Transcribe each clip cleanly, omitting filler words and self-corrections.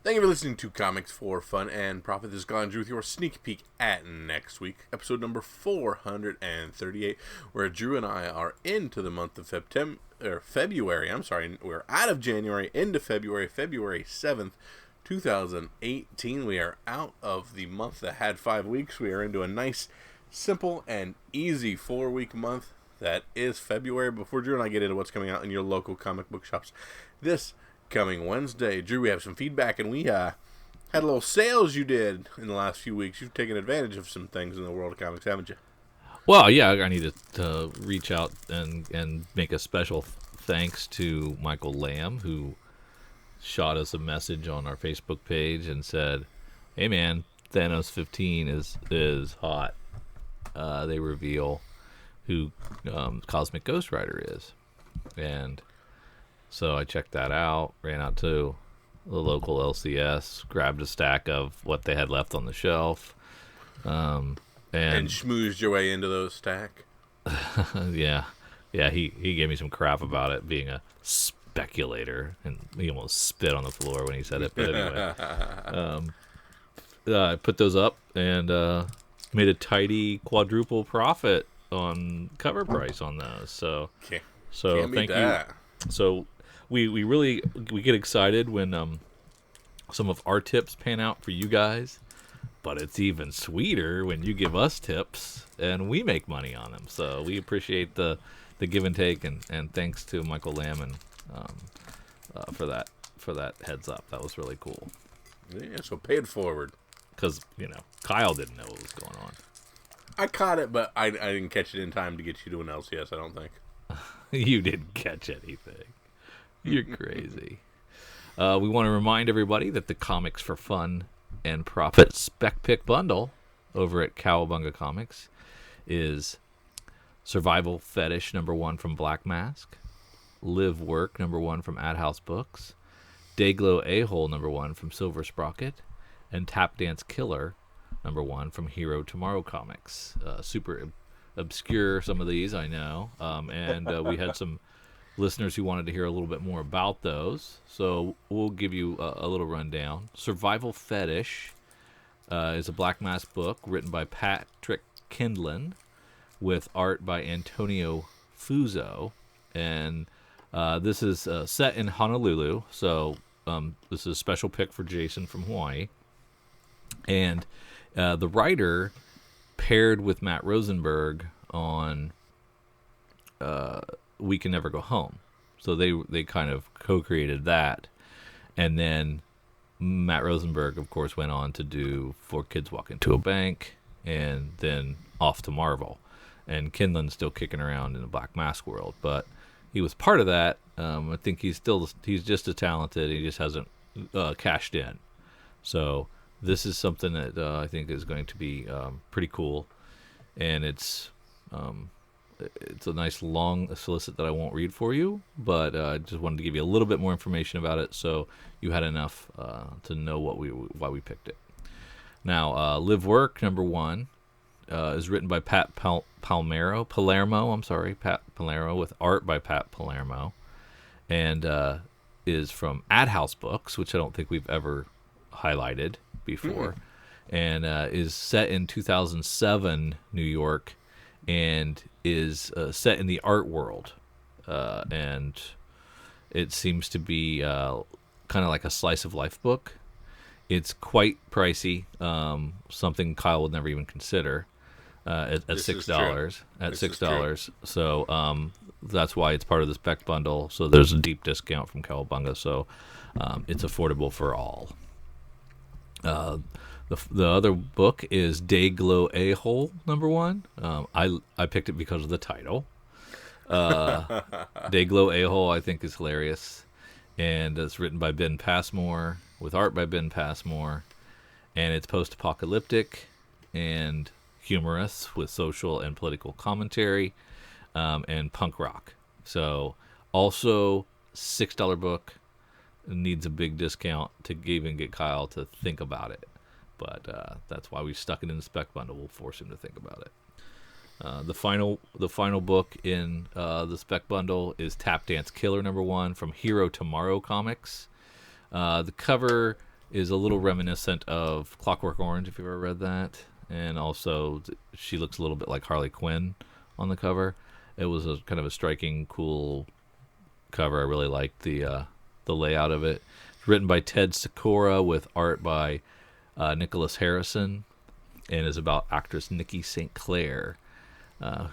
Thank you for listening to Comics for Fun and Profit. This is Glenn Drew with your sneak peek at next week, episode number 438, where Drew and I are into the month of February. We're out of January into February 7th, 2018. We are out of the month that had 5 weeks. We are into a nice, simple, and easy 4-week month that is February. Before Drew and I get into what's coming out in your local comic book shops this coming Wednesday, Drew, we have some feedback, and we had a little sales you did in the last few weeks. You've taken advantage of some things in the world of comics, haven't you? Well, yeah, I need to reach out and make a special thanks to Michael Lamb, who shot us a message on our Facebook page and said, "Hey, man, Thanos 15 is hot." They reveal who Cosmic Ghost Rider is, and so I checked that out, ran out to the local LCS, grabbed a stack of what they had left on the shelf, and schmoozed your way into those stack. yeah, he gave me some crap about it being a speculator, and he almost spit on the floor when he said it. But anyway, I put those up and made a tidy quadruple profit on cover price on those. So thank you. So we really get excited when some of our tips pan out for you guys, but it's even sweeter when you give us tips and we make money on them. So we appreciate the give and take, and thanks to Michael Lamb and for that heads up. That was really cool. Yeah, so pay it forward. Because Kyle didn't know what was going on. I caught it, but I didn't catch it in time to get you to an LCS, I don't think. You didn't catch anything. You're crazy. We want to remind everybody that the Comics for Fun and Profit Spec Pick Bundle over at Cowabunga Comics is Survival Fetish #1 from Black Mask, Live Work #1 from Ad House Books, Dayglow A-Hole #1 from Silver Sprocket, and Tap Dance Killer #1 from Hero Tomorrow Comics. Super obscure, some of these, I know, and we had some listeners who wanted to hear a little bit more about those, so we'll give you a little rundown. Survival Fetish is a Black Mask book written by Patrick Kindlon with art by Antonio Fuso, and this is set in Honolulu, so this is a special pick for Jason from Hawaii, and the writer paired with Matt Rosenberg on We Can Never Go Home. So they kind of co-created that. And then Matt Rosenberg, of course, went on to do Four Kids Walk Into a Bank and then off to Marvel. And Kindlon's still kicking around in the Black Mask world. But he was part of that. I think he's just as talented. He just hasn't cashed in. So this is something that I think is going to be pretty cool, and it's a nice long solicit that I won't read for you, but I just wanted to give you a little bit more information about it, so you had enough to know why we picked it. Now, Live Work #1 is written by Pat Palermo, with art by Pat Palermo, and is from Ad House Books, which I don't think we've ever highlighted before, and is set in 2007 New York, and is set in the art world, and it seems to be kind of like a slice of life book. It's quite pricey, something Kyle would never even consider at $6. At $6, so that's why it's part of the spec bundle. So there's a deep discount from Cowabunga, so it's affordable for all. The other book is Dayglow A-Hole #1. I picked it because of the title. Dayglow A-Hole I think is hilarious, and it's written by Ben Passmore with art by Ben Passmore, and it's post-apocalyptic and humorous with social and political commentary, and punk rock. So also $6 book. Needs a big discount to even get Kyle to think about it, but that's why we stuck it in the spec bundle. We'll force him to think about it. The final book in the spec bundle is Tap Dance Killer #1 from Hero Tomorrow Comics. The cover is a little reminiscent of Clockwork Orange, if you've ever read that. And also, she looks a little bit like Harley Quinn on the cover. It was a kind of a striking, cool cover. I really liked the layout of it. It's written by Ted Sikora with art by Nicholas Harrison, and is about actress Nikki St. Clair,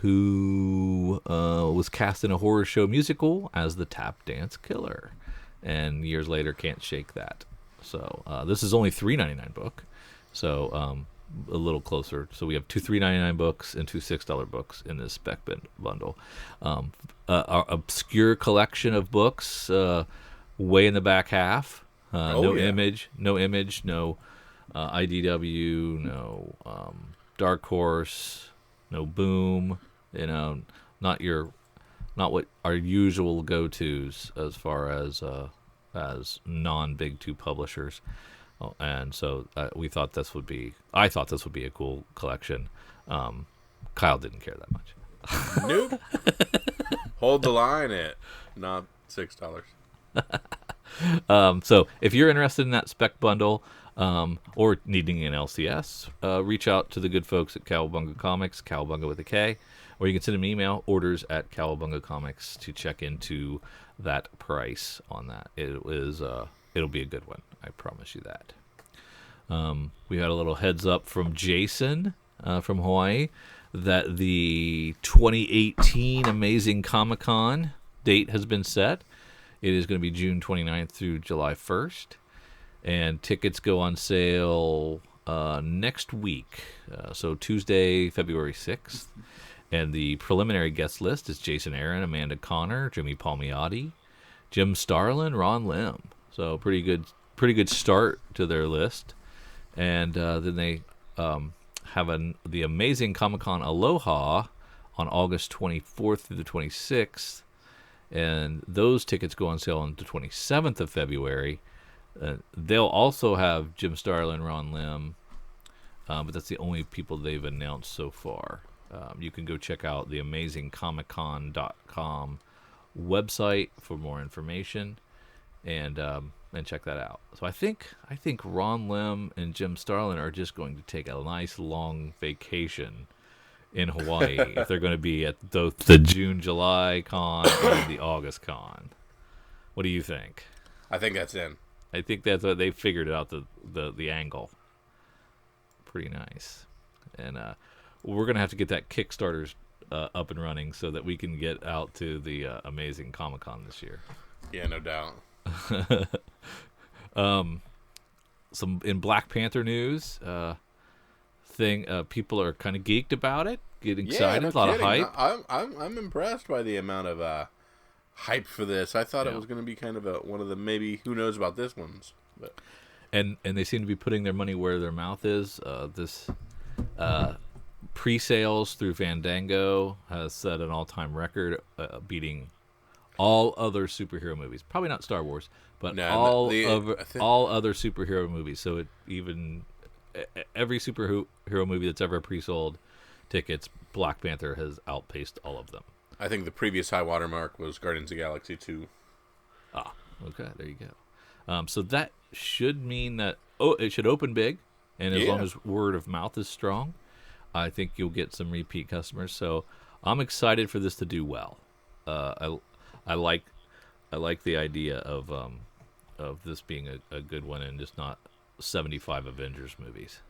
who was cast in a horror show musical as the tap dance killer, and years later can't shake that. So this is only $3.99 book, so a little closer. So we have two $3.99 books and two $6 books in this spec bundle. Our obscure collection of books, way in the back half. No image, no IDW, no Dark Horse, no Boom. Not what our usual go-tos as far as non-big two publishers. And so I thought this would be a cool collection. Kyle didn't care that much. Nope. Hold the line at not $6. So if you're interested in that spec bundle, or needing an LCS, reach out to the good folks at Cowabunga Comics, Cowabunga with a K, or you can send them an email, orders@Cowabunga Comics, to check into that price on that. It'll be a good one. I promise you that. We had a little heads up from Jason from Hawaii that the 2018 Amazing Comic-Con date has been set. It is going to be June 29th through July 1st. And tickets go on sale next week, so Tuesday, February 6th. And the preliminary guest list is Jason Aaron, Amanda Connor, Jimmy Palmiotti, Jim Starlin, Ron Lim. So pretty good start to their list. And then they have the Amazing Comic-Con Aloha on August 24th through the 26th. And those tickets go on sale on the 27th of February. They'll also have Jim Starlin, Ron Lim, but that's the only people they've announced so far. You can go check out the amazingcomiccon.com website for more information, and check that out. So I think Ron Lim and Jim Starlin are just going to take a nice long vacation in Hawaii if they're going to be at the June, July con and the August con. What do you think? I think that's in. I think that's what they figured out, the angle. Pretty nice. And we're going to have to get that Kickstarter up and running so that we can get out to the Amazing Comic-Con this year. Yeah, no doubt. Some in Black Panther news, people are kind of geeked about it, getting excited, a lot of hype. I'm impressed by the amount of hype for this. I thought it was going to be kind of one of the maybe who knows about this ones, but and they seem to be putting their money where their mouth is. This pre-sales through Fandango has set an all-time record, beating all other superhero movies. Probably not Star Wars, but all other superhero movies. So every superhero movie that's ever pre-sold tickets, Black Panther has outpaced all of them. I think the previous high water mark was Guardians of the Galaxy 2. Ah, okay, there you go. So that should mean that it should open big, and as long as word of mouth is strong, I think you'll get some repeat customers. So I'm excited for this to do well. I like the idea of this being a good one and just not 75 Avengers movies.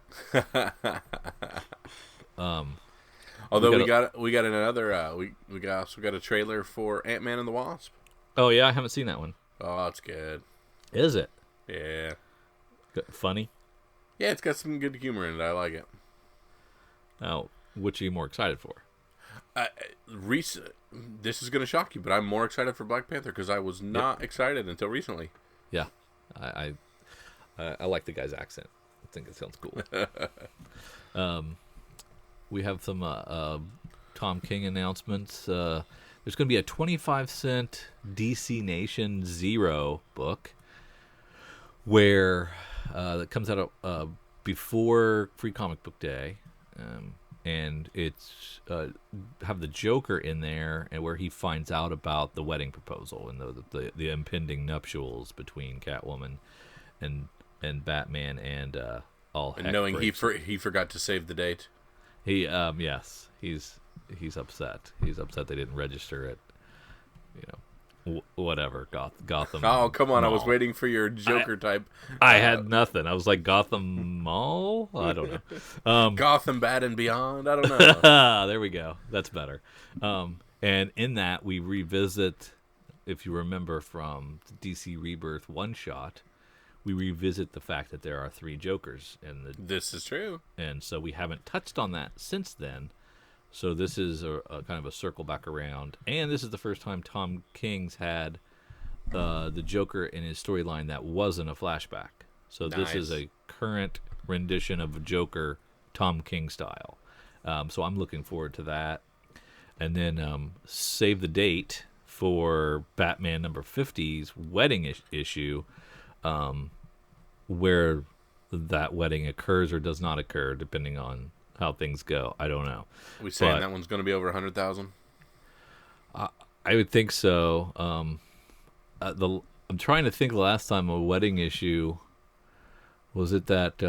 Although we got another we also got a trailer for Ant-Man and the Wasp. Oh yeah, I haven't seen that one. Oh, it's good. Is it? Yeah. Funny? Yeah, it's got some good humor in it. I like it. Now, which are you more excited for? This is going to shock you, but I'm more excited for Black Panther because I was not excited until recently. Yeah, I like the guy's accent. I think it sounds cool. We have some Tom King announcements. There's going to be a 25-cent DC Nation Zero book where that comes out before Free Comic Book Day, and it's have the Joker in there, and where he finds out about the wedding proposal and the impending nuptials between Catwoman and Batman and all heck And knowing breaks. he forgot to save the date. He yes, he's upset. He's upset they didn't register it. Whatever. Gotham. Oh, come on! Mall. I was waiting for your Joker type. I had nothing. I was like, Gotham Mall? I don't know. Gotham Bad and Beyond. I don't know. There we go. That's better. And in that, we revisit, if you remember from the DC Rebirth one-shot, we revisit the fact that there are 3 Jokers. This is true. And so we haven't touched on that since then. So this is a kind of a circle back around. And this is the first time Tom King's had the Joker in his storyline that wasn't a flashback. So Nice. this is a current rendition of Joker, Tom King style. So I'm looking forward to that. And then save the date for Batman number 50's wedding issue, where that wedding occurs or does not occur, depending on how things go. I don't know. We saying that one's going to be over 100,000? I would think so. I'm trying to think the last time a wedding issue was it that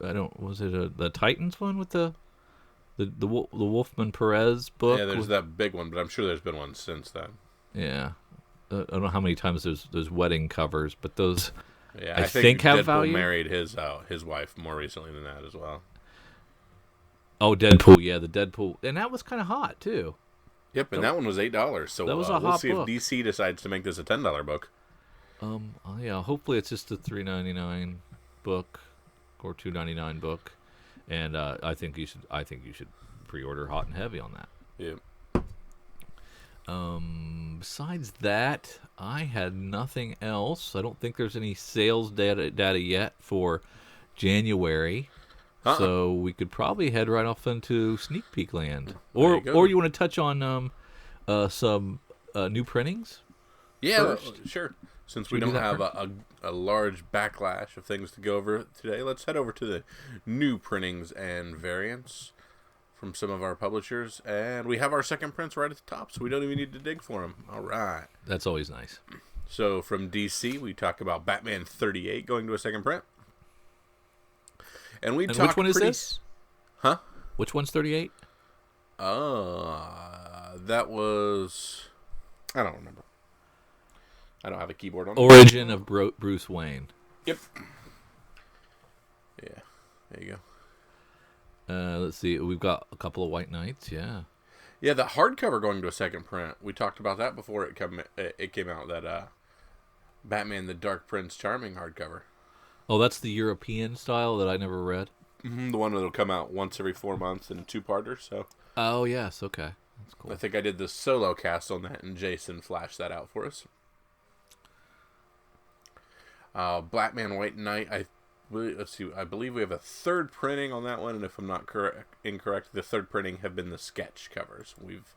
was it the Titans one with the Wolfman Perez book? Yeah, there's that big one, but I'm sure there's been one since then. Yeah. I don't know how many times there's wedding covers, but those Yeah, I think have Deadpool value. married his wife more recently than that as well. Oh, Deadpool, yeah, the Deadpool, and that was kind of hot too. Yep, and that one was $8. So that was a we'll hot see book. if DC decides to make this a $10 book. Yeah, hopefully it's just a $3.99 book or $2.99 book, and I think you should pre-order Hot and Heavy on that. Yep. Besides that, I had nothing else. I don't think there's any sales data yet for January. So we could probably head right off into sneak peek land. Or you want to touch on some new printings? Yeah, first? sure. Since Should we we do don't that have a large backlash of things to go over today, let's head over to the new printings and variants from some of our publishers. And we have our second prints right at the top, so we don't even need to dig for them. All right. That's always nice. So from DC, we talk about Batman 38 going to a second print. And which one is this? Huh? Which one's 38? That was... I don't remember. I don't have a keyboard on. Origin of Bruce Wayne. Yep. Yeah. There you go. Let's see. We've got a couple of White Knights. Yeah. Yeah, the hardcover going to a second print. We talked about that before it came out. That Batman: The Dark Prince Charming hardcover. Oh, that's the European style that I never read. Mm-hmm, the one that'll come out once every 4 months in 2-parter. So. Oh yes. Okay. That's cool. I think I did the solo cast on that, and Jason flashed that out for us. Batman White Knight. Let's see. I believe we have a third printing on that one, and if I'm not incorrect, the third printing have been the sketch covers. We've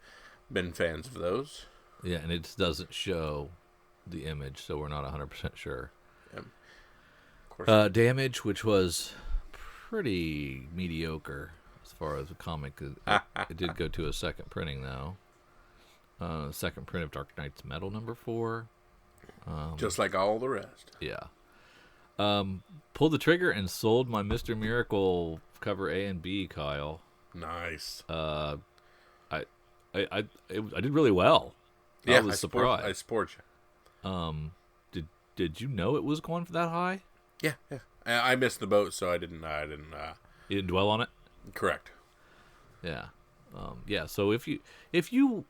been fans of those. Yeah, and it doesn't show the image, so we're not 100% sure. Of course. Damage, which was pretty mediocre as far as the comic. It did go to a second printing, though. Second print of Dark Knight's Metal #4. Just like all the rest. Yeah. Pulled the trigger and sold my Mr. Miracle cover A and B, Kyle. Nice. I did really well. I was surprised. I support you. Did you know it was going for that high? Yeah. I missed the boat, so I didn't. You didn't dwell on it? Correct. Yeah. So if you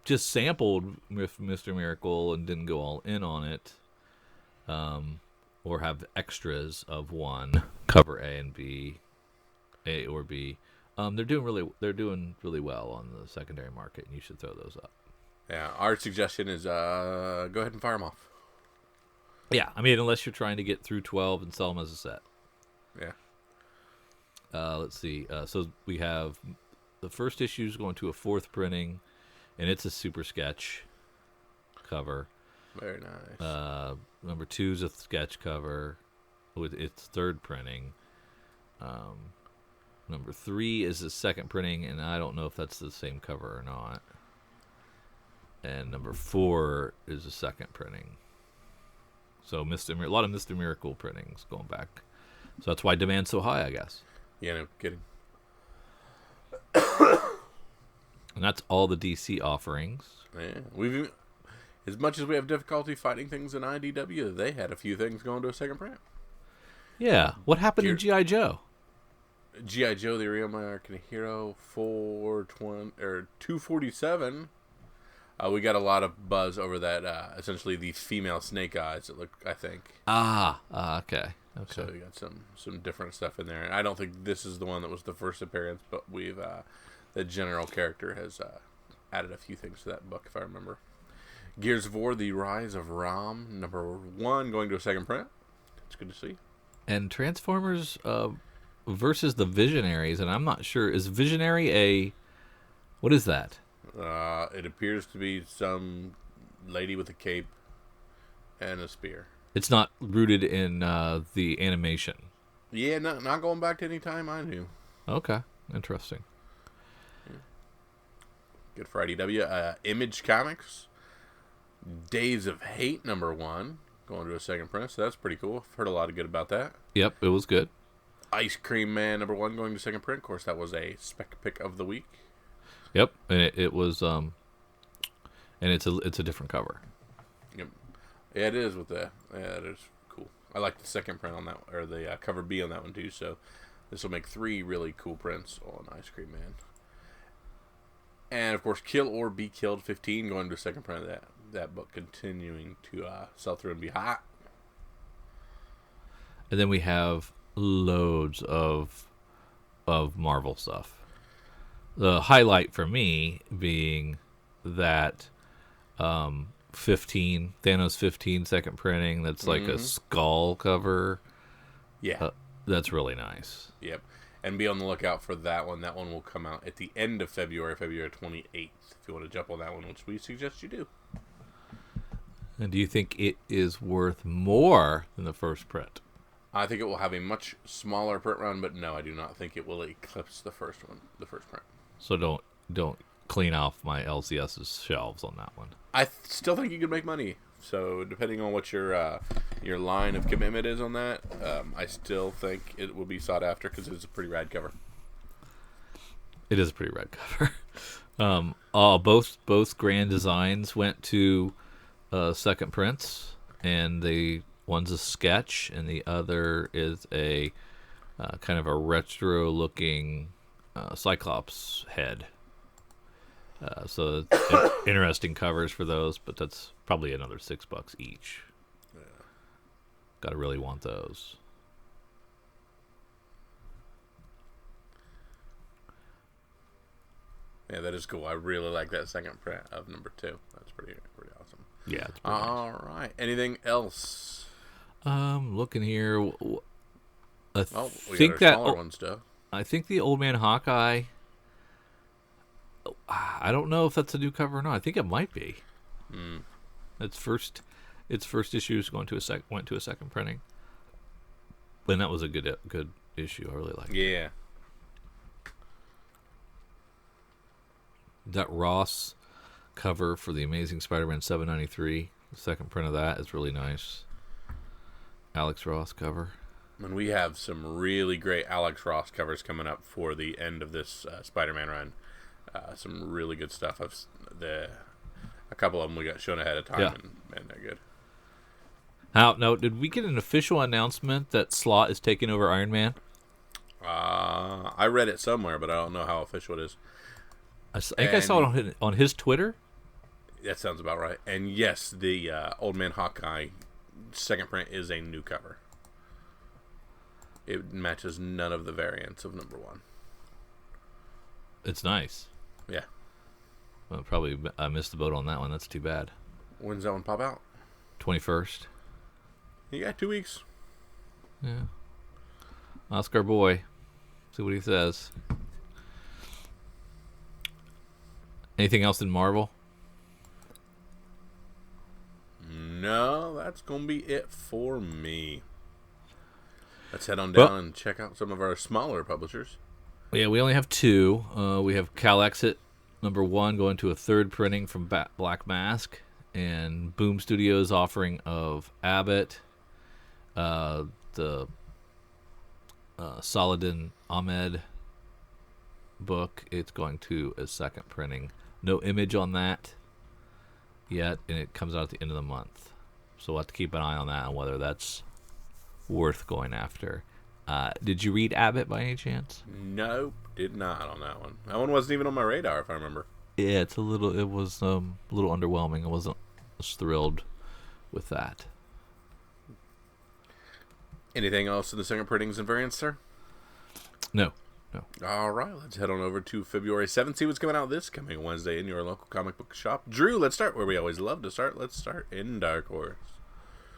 just sampled with Mr. Miracle and didn't go all in on it, or have extras of one cover A and B, A or B, they're doing really well on the secondary market, and you should throw those up. Yeah, our suggestion is go ahead and fire them off. Yeah, I mean, unless you're trying to get through 12 and sell them as a set. Yeah. Let's see. So we have the first issue is going to a fourth printing, and it's a super sketch cover. Very nice. Number 2 is a sketch cover with its third printing. Number 3 is a second printing, and I don't know if that's the same cover or not. And number 4 is a second printing. So a lot of Mr. Miracle printings going back. So that's why demand's so high, I guess. Yeah, no kidding. And that's all the DC offerings. Yeah, as much as we have difficulty finding things in IDW, they had a few things going to a second print. Yeah. What happened in G.I. Joe? G.I. Joe, the Real American Hero, 247. We got a lot of buzz over that. Essentially, the female Snake Eyes. I think. Okay. So we got some different stuff in there. And I don't think this is the one that was the first appearance, but we've the general character has added a few things to that book, if I remember. Gears of War: The Rise of Ram, #1, going to a second print. It's good to see. And Transformers versus the Visionaries, and I'm not sure, is Visionary what is that? It appears to be some lady with a cape and a spear. It's not rooted in the animation. Yeah, not going back to any time I knew. Okay, interesting. Yeah. Good for IDW. Image Comics, Days of Hate, #1, going to a second print, so that's pretty cool. I've heard a lot of good about that. Yep, it was good. Ice Cream Man, #1, going to second print. Of course, that was a spec pick of the week. Yep, and it was and it's a different cover. Yep. Yeah, it is it is cool. I like the second print on that, or the cover B on that one too. So this will make 3 really cool prints on Ice Cream Man. And of course, Kill or Be Killed 15, going to a second print of that book, continuing to sell through and be hot. And then we have loads of Marvel stuff. The highlight for me being that 15 Thanos 15 second printing. That's like a skull cover. Yeah, that's really nice. Yep, and be on the lookout for that one. That one will come out at the end of February 28th. If you want to jump on that one, which we suggest you do. And do you think it is worth more than the first print? I think it will have a much smaller print run, but no, I do not think it will eclipse the first print. So don't clean off my LCS's shelves on that one. I still think you could make money. So depending on what your line of commitment is on that, I still think it will be sought after because it's a pretty rad cover. It is a pretty rad cover. Both Grand Designs went to second prints, and one's a sketch, and the other is a kind of a retro-looking Cyclops head. So interesting covers for those, but that's probably another $6 each. Yeah. Gotta really want those. Yeah, that is cool. I really like that second print of #2. That's pretty awesome. Yeah. It's all nice. Right. Anything else? Looking here. We think got our smaller ones, though. I think the Old Man Hawkeye. I don't know if that's a new cover or not. I think it might be. Its first issue went to a second printing, and that was a good issue. I really liked it. Yeah. That Ross cover for the Amazing Spider-Man 793, the second print of that is really nice. Alex Ross cover. And we have some really great Alex Ross covers coming up for the end of this Spider-Man run. Some really good stuff. A couple of them we got shown ahead of time, and they're good. Now, did we get an official announcement that Slott is taking over Iron Man? I read it somewhere, but I don't know how official it is. I think I saw it on his Twitter. That sounds about right. And yes, the Old Man Hawkeye second print is a new cover. It matches none of the variants of #1. It's nice. Yeah. Well, probably I missed the boat on that one. That's too bad. When's that one pop out? 21st. You got 2 weeks. Yeah. Ask our boy. See what he says. Anything else in Marvel? No, that's going to be it for me. Let's head on down and check out some of our smaller publishers. Yeah, we only have 2. We have Cal Exit #1 going to a third printing from Black Mask, and Boom Studios offering of Abbott, the Saladin Ahmed book. It's going to a second printing. No image on that yet, and it comes out at the end of the month. So we'll have to keep an eye on that and whether that's worth going after. Did you read Abbott by any chance? Nope, did not on that one. That one wasn't even on my radar, if I remember. Yeah, it was a little underwhelming. I wasn't as thrilled with that. Anything else in the second printings and variants, sir? No. All right, let's head on over to February 7th. See what's coming out this coming Wednesday in your local comic book shop. Drew, let's start where we always love to start. Let's start in Dark Horse.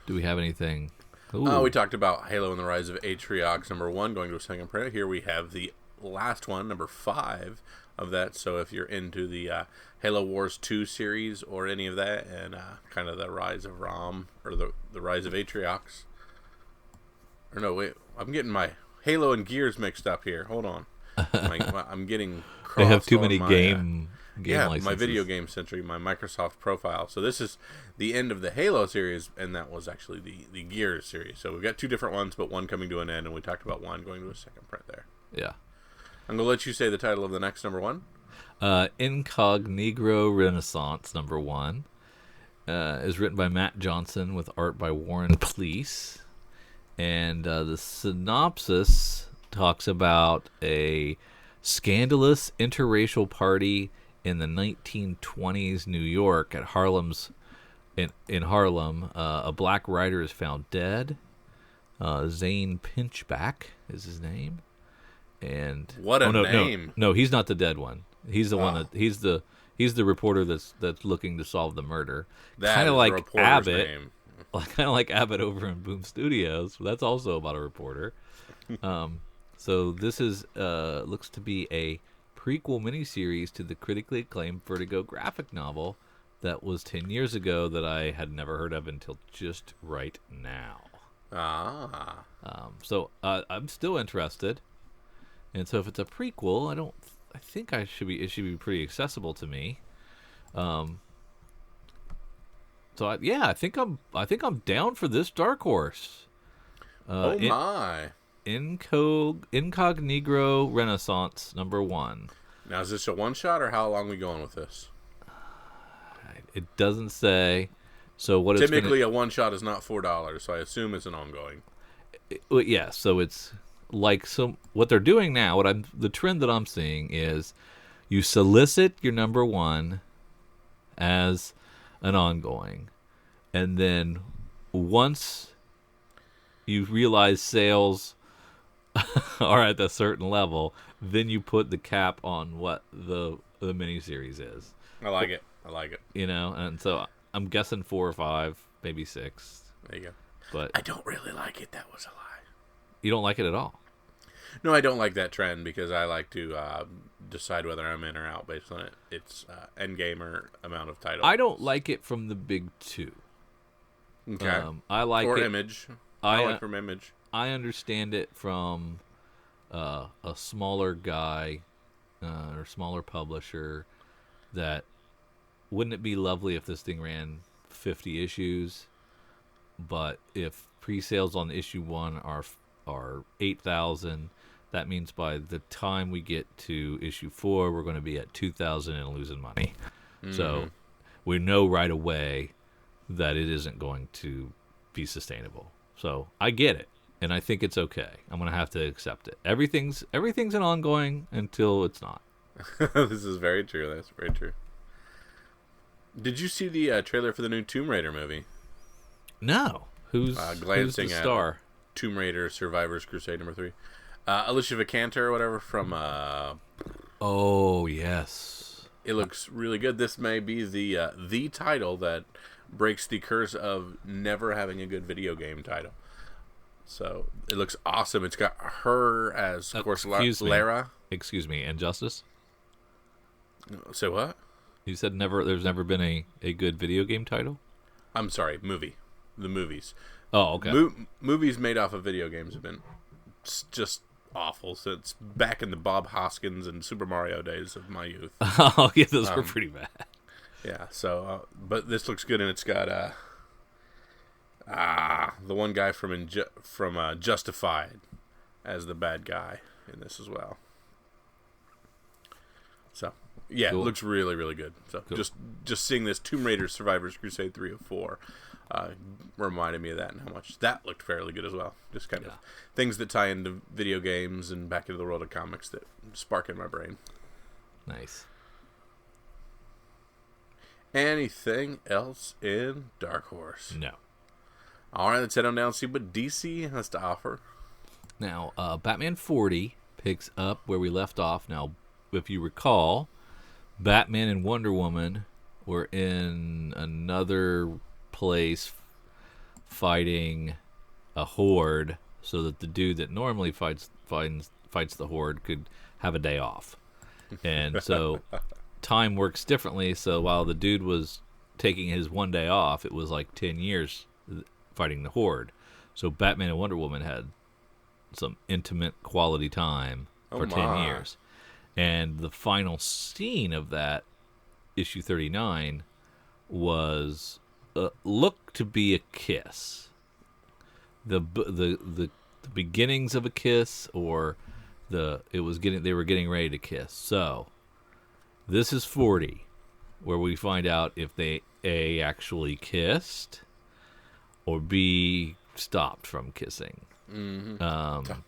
Do we have anything? We talked about Halo and the Rise of Atriox #1 going to a second print. Here we have the last one, #5 of that. So if you're into the Halo Wars 2 series or any of that, and kind of the Rise of Rom or the Rise of Atriox. Or no, wait, I'm getting my Halo and Gears mixed up here. Hold on. I'm getting crossed. They have too many my, game licenses. My video game century, my Microsoft profile. So this is the end of the Halo series, and that was actually the Gears series. So we've got two different ones, but one coming to an end, and we talked about one going to a second print there. Yeah. I'm going to let you say the title of the next #1. Incognito Renaissance #1 is written by Matt Johnson with art by Warren Pleece. And the synopsis talks about a scandalous interracial party in the 1920s New York at in Harlem. A black writer is found dead. Zane Pinchback is his name. And what a name! No, he's not the dead one. He's the one that he's the reporter that's looking to solve the murder. Kind of like Abbott. Name. Kind of like Abbott over in Boom Studios. That's also about a reporter. So this is looks to be a prequel miniseries to the critically acclaimed Vertigo graphic novel that was 10 years ago that I had never heard of until just right now. So I'm still interested. And so if it's a prequel, I think it should be pretty accessible to me. So I think I'm down for this Dark Horse. My! Incognito Renaissance #1. Now is this a one shot or how long are we going with this? It doesn't say. So what? Typically, a one shot is not $4, so I assume it's an ongoing. Yeah. So it's like what they're doing now. The trend that I'm seeing is you solicit your #1 as an ongoing, and then once you realize sales are at a certain level, then you put the cap on what the miniseries is. I like it. You know, and so I'm guessing 4 or 5, maybe 6. There you go. But I don't really like it. That was a lie. You don't like it at all? No, I don't like that trend because I like to decide whether I'm in or out based on its end game or amount of titles. I don't like it from the big 2. Okay. I like or it. Image. I like from Image. I understand it from a smaller guy or smaller publisher. That wouldn't it be lovely if this thing ran 50 issues, but if pre-sales on issue 1 are 8,000, that means by the time we get to issue 4, we're going to be at 2,000 and losing money. Mm-hmm. So we know right away that it isn't going to be sustainable. So I get it, and I think it's okay. I'm going to have to accept it. Everything's an ongoing until it's not. This is very true. That's very true. Did you see the trailer for the new Tomb Raider movie? No. Who's glancing the star? At Tomb Raider Survivors Crusade #3. Alicia Vikander or whatever from... oh, yes. It looks really good. This may be the title that breaks the curse of never having a good video game title. So, it looks awesome. It's got her as, of course, Lara. Excuse me, Injustice? Say what? You said there's never been a good video game title? I'm sorry, movie. The movies. Oh, okay. Movies made off of video games have been just awful since back in the Bob Hoskins and Super Mario days of my youth. Oh, yeah, those were pretty bad. Yeah. So, but this looks good, and it's got the one guy from Justified as the bad guy in this as well. So, yeah, Cool. It looks really, really good. So, Cool. just seeing this Tomb Raider Survivors Crusade 3 of 4 reminded me of that and how much that looked fairly good as well. Just kind of things that tie into video games and back into the world of comics that spark in my brain. Nice. Anything else in Dark Horse? No. All right, let's head on down and see what DC has to offer. Now, Batman 40 picks up where we left off. Now, if you recall, Batman and Wonder Woman were in another place fighting a horde, so that the dude that normally fights the horde could have a day off. And so time works differently. So while the dude was taking his one day off, it was like 10 years fighting the horde. So Batman and Wonder Woman had some intimate quality time for 10 years. And the final scene of that, issue 39, was looked to be a kiss. The beginnings of a kiss, or they were getting ready to kiss. So this is 40, where we find out if they A, actually kissed, or B, stopped from kissing. Mm-hmm.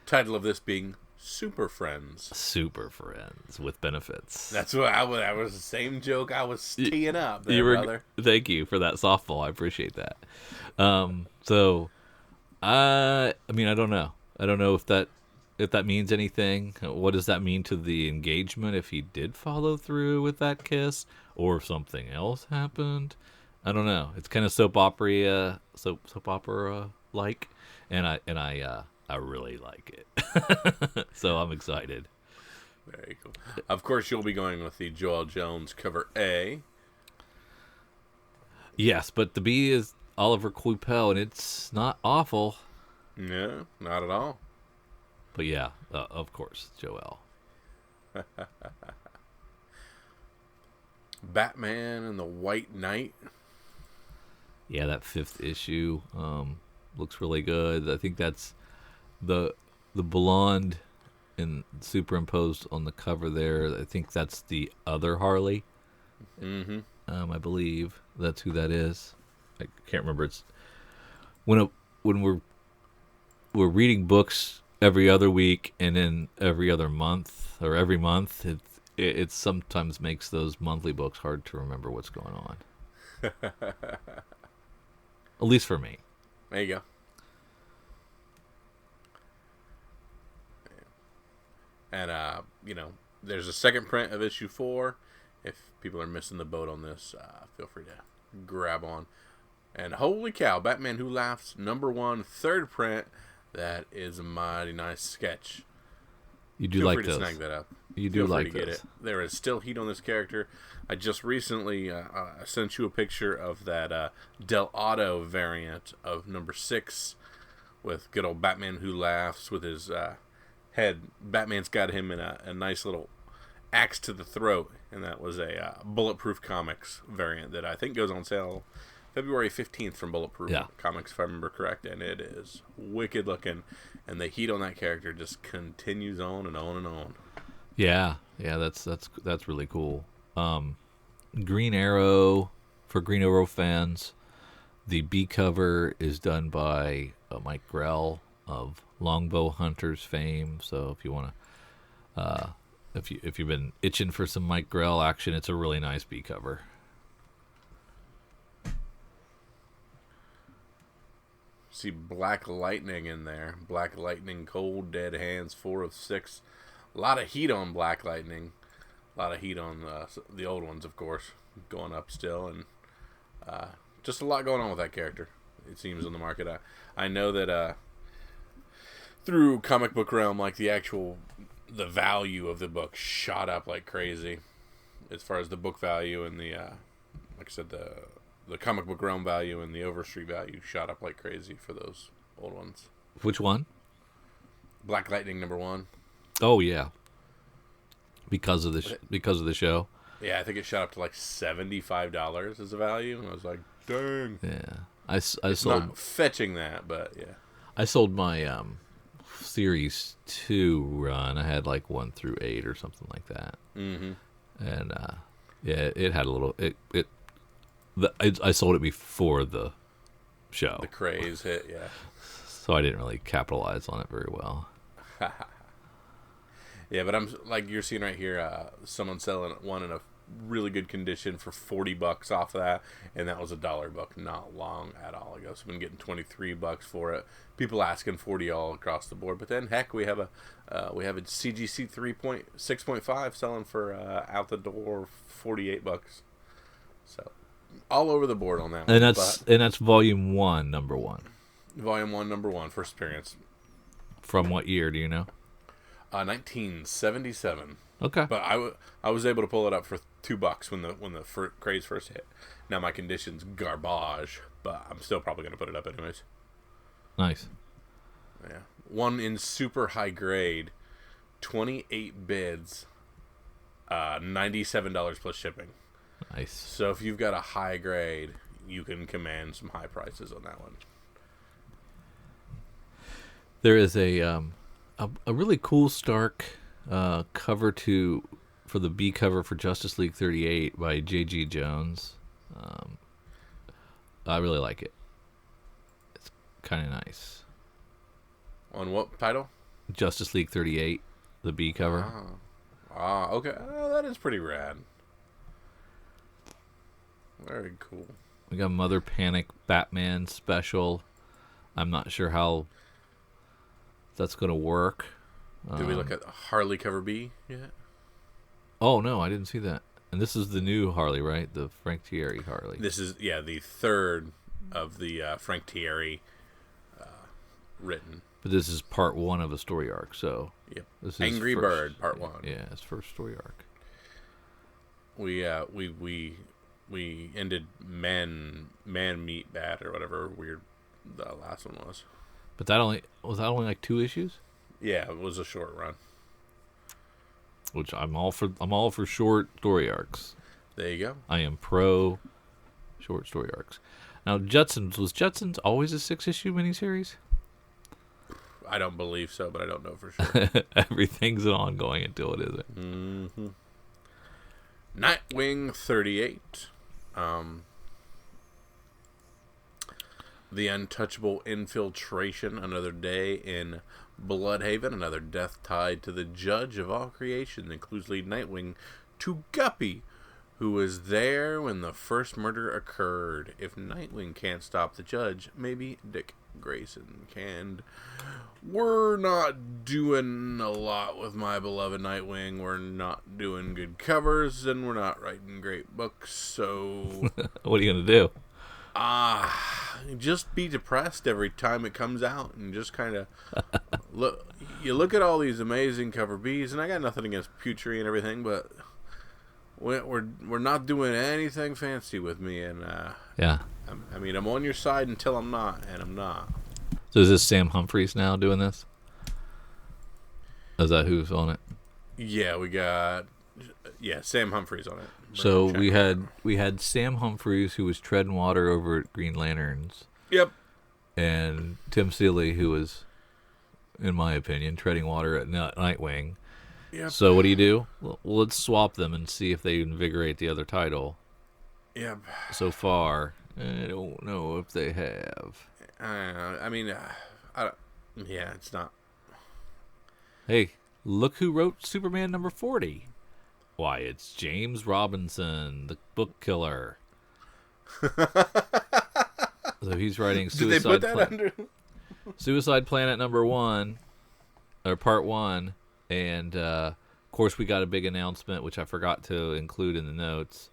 Title of this being Super Friends. Super Friends with benefits. That's what that was the same joke I was teeing up there, brother. Thank you for that softball. I appreciate that. So, I mean, I don't know. I don't know if that means anything. What does that mean to the engagement if he did follow through with that kiss, or if something else happened? I don't know. It's kind of soap opera like, and I really like it. So I'm excited. Very cool. Of course, you'll be going with the Joel Jones cover A. Yes, but the B is Oliver Coipel, and it's not awful. No, not at all. But yeah, of course, Joel. Batman and the White Knight. Yeah, that 5th issue looks really good. I think that's the blonde and superimposed on the cover there. I think that's the other Harley. Mm-hmm. I believe that's who that is. I can't remember. It's when we're reading books every other week and then every other month or every month. It sometimes makes those monthly books hard to remember what's going on. At least for me. There you go. And, there's a second print of issue 4. If people are missing the boat on this, feel free to grab on. And holy cow, Batman Who Laughs, #1, 3rd print. That is a mighty nice sketch. You do feel like free those. to snag that up. You do like get those. it. There is still heat on this character. I just recently sent you a picture of that Del Auto variant of #6 with good old Batman Who Laughs with his head. Batman's got him in a nice little axe to the throat, and that was a Bulletproof Comics variant that I think goes on sale February 15th from Bulletproof Comics, if I remember correct, and it is wicked looking, and the heat on that character just continues on and on and on. Yeah, that's really cool. Green Arrow, for Green Arrow fans, the B cover is done by Mike Grell of Longbow Hunters fame. So if you want to, if you've been itching for some Mike Grell action, it's a really nice B cover. See Black Lightning in there. Black Lightning, Cold Dead Hands, 4 of 6. A lot of heat on Black Lightning. A lot of heat on the old ones, of course, going up still. And just a lot going on with that character, it seems, on the market. I know that through Comic Book Realm, like the value of the book shot up like crazy. As far as the book value and the, like I said, the Comic Book Realm value and the Overstreet value shot up like crazy for those old ones. Which one? Black Lightning #1. Oh yeah. Because of the show. Yeah, I think it shot up to like $75 as a value, and I was like, dang. Yeah, It's sold. not fetching that, but yeah. I sold my Series 2 run. I had like 1 through 8 or something like that. Mm-hmm. And yeah, it had a little. I sold it before the show. The craze hit, yeah. So I didn't really capitalize on it very well. Yeah, but I'm like you're seeing right here, someone selling one in a really good condition for $40 off of that, and that was a $1 book not long at all ago. So I've been getting $23 for it. People asking $40 all across the board, but then heck, we have a CGC 6.5 selling for out the door $48. So all over the board on that one. And that's Volume 1, number 1. Volume 1, number 1, first appearance. From what year, do you know? 1977. Okay. But I was able to pull it up for $2 when the craze first hit. Now my condition's garbage, but I'm still probably gonna put it up anyways. Nice. Yeah. One in super high grade, 28 bids, $97 plus shipping. Nice. So if you've got a high grade, you can command some high prices on that one. There is a really cool Stark cover for the B cover for Justice League 38 by J.G. Jones. I really like it. It's kind of nice. On what title? Justice League 38, the B cover. Okay. That is pretty rad. Very cool. We got Mother Panic Batman special. I'm not sure how that's going to work. Did we look at Harley cover B yet? Oh, no, I didn't see that. And this is the new Harley, right? The Frank Thierry Harley. This is, the third of the Frank Thierry written. But this is part 1 of a story arc, so... Yep. This is Angry Bird, part 1. Yeah, it's first story arc. We ended Man Meat Bad or whatever weird the last one was. But that only like 2 issues? Yeah, it was a short run. Which I'm all for short story arcs. There you go. I am pro short story arcs. Now, Jetsons always a 6-issue miniseries? I don't believe so, but I don't know for sure. Everything's an ongoing until it isn't. Mm-hmm. Nightwing 38. The Untouchable Infiltration, another day in Bloodhaven, another death tied to the judge of all creation, includes lead Nightwing to Guppy, who was there when the first murder occurred. If Nightwing can't stop the judge, maybe Dick Grayson can. We're not doing a lot with my beloved Nightwing. We're not doing good covers, and we're not writing great books, so... What are you going to do? Just be depressed every time it comes out, and just kind of look. You look at all these amazing cover Bs, and I got nothing against Putri and everything, but we're not doing anything fancy with me, and yeah. I mean, I'm on your side until I'm not, and I'm not. So is this Sam Humphries now doing this? Is that who's on it? Yeah, we got Sam Humphries on it. So we had Sam Humphries, who was treading water over at Green Lanterns. Yep. And Tim Seeley, who was, in my opinion, treading water at Nightwing. Yep. So what do? Well, let's swap them and see if they invigorate the other title. Yep. So far, I don't know if they have. I mean, it's not. Hey, look who wrote Superman number 40. Why, it's James Robinson, the book killer. So he's writing Suicide Planet. Suicide Planet number 1, or part 1, and of course we got a big announcement, which I forgot to include in the notes,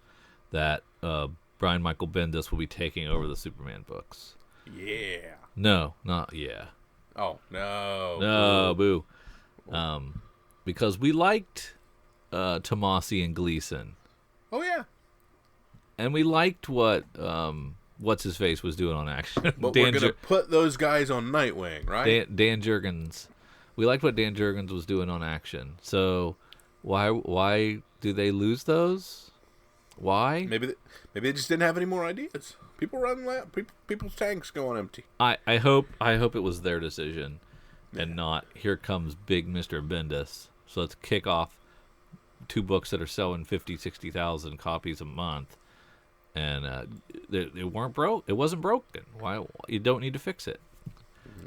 that Brian Michael Bendis will be taking over the Superman books. Yeah. No, not yeah. Oh, no. No, boo. Because we liked Tomasi and Gleason. Oh, yeah. And we liked what What's-His-Face was doing on Action. But we're going to put those guys on Nightwing, right? Dan Jurgens. We liked what Dan Jurgens was doing on Action. So why do they lose those? Why? Maybe they just didn't have any more ideas. People's tanks going empty. I hope it was their decision, and not here comes big Mr. Bendis. So let's kick off 2 books that are selling 50, 60,000 copies a month, and they weren't broke. It wasn't broken. Why? You don't need to fix it.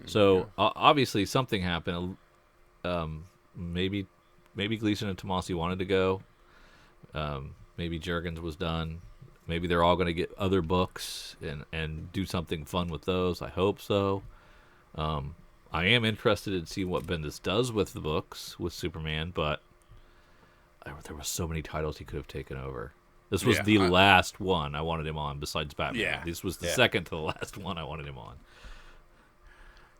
So obviously something happened. Maybe Gleason and Tomasi wanted to go. Maybe Juergens was done. Maybe they're all going to get other books and do something fun with those. I hope so. I am interested in seeing what Bendis does with the books with Superman, but there were so many titles he could have taken over. This was the last one I wanted him on besides Batman. Yeah. This was the second to the last one I wanted him on.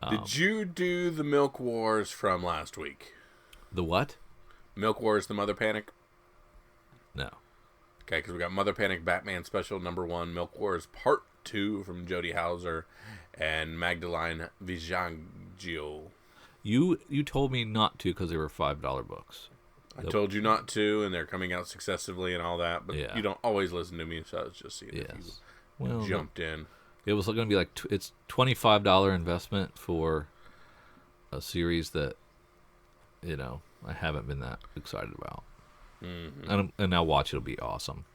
Did you do the Milk Wars from last week? The what? Milk Wars, the Mother Panic? No. Okay, because we got Mother Panic Batman Special #1, Milk Wars Part 2 from Jody Hauser and Magdalene Vijaggio. You told me not to because they were $5 books. I told you not to, and they're coming out successively and all that, but you don't always listen to me, so I was just seeing if you jumped in. It was going to be like it's $25 investment for a series that, I haven't been that excited about. Mm-hmm. And now watch, it'll be awesome.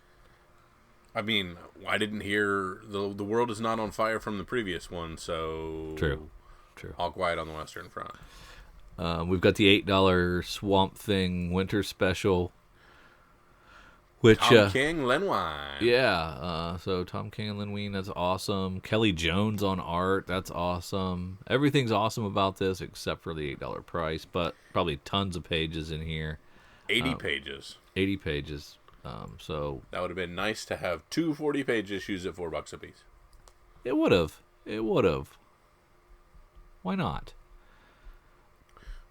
I mean, I didn't hear the world is not on fire from the previous one, so true. All quiet on the Western Front. We've got the $8 Swamp Thing Winter Special, which Tom King, Len Wein. Yeah, so Tom King and Len Wein, that's awesome. Kelly Jones on art, that's awesome. Everything's awesome about this except for the $8 price, but probably tons of pages in here. 80 pages. 80 pages. So that would have been nice to have 2 40-page issues at $4 a piece. It would have. Why not?